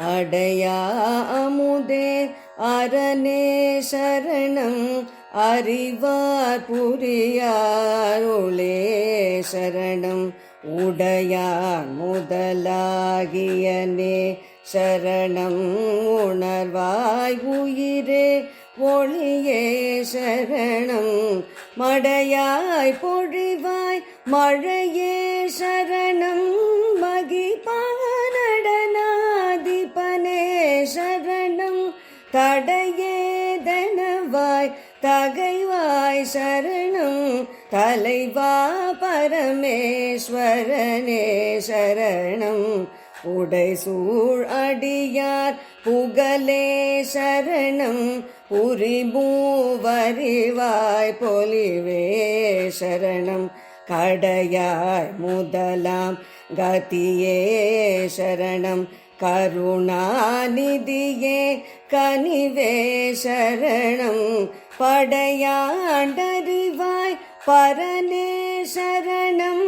அடையா அமுதே அரணே சரணம் அறிவார் புரியாருளே சரணம் உடையான் முதலாகியனே சரணம் உணர்வாய் உயிரே ஒளியே சரணம் மடையாய் பொழிவாய் மழையே சரணம் மகிபானடனாதிபனே சரணம் தடையேதனவாய் தகைவாய் சரணம் தலைவா பரமேஸ்வரனே சரணம் உடைசூழ் அடியார் புகழே சரணம் புரிமூவரிவாய் பொலிவே சரணம் கடையாய் முதலாம் கதியே சரணம் கருணாநிதியே கனிவே சரணம் படையாண்டறிவாய் பரனே சரணம்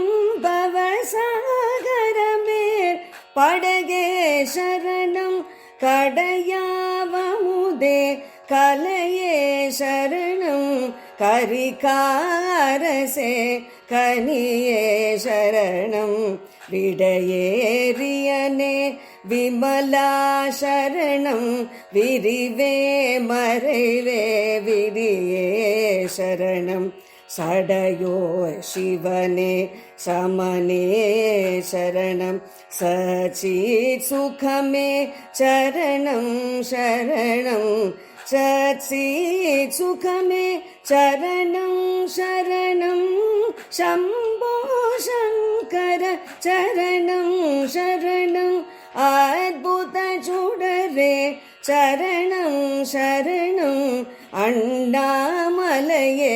பவசாகரமேர் படகே சரணம் கடையாவமுதே கலையே சரணம் கரிகாரசே கனியே சரணம் விடையேறியனே விமலா சரணம் விரிவே மறைவே விரியே சரணம் சடையோ சிவனே சமனே சரணம் சச்சித் சுகமே சரணம் சரணம் சச்சித் சுகமே சரணம் சரணம் சம்போ சங்கர சரணம் சரணம் அத்புத சுடரே சரணம் சரணம் அண்ணாமலையே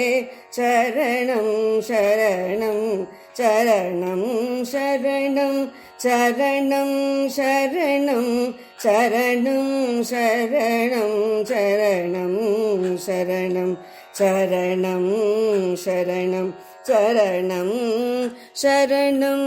சரணம் சரணம் சரணம் சரணம் சரணம் சரணம் சரணம் சரணம் சரணம் சரணம் சரணம் சரணம் சரணம் சரணம்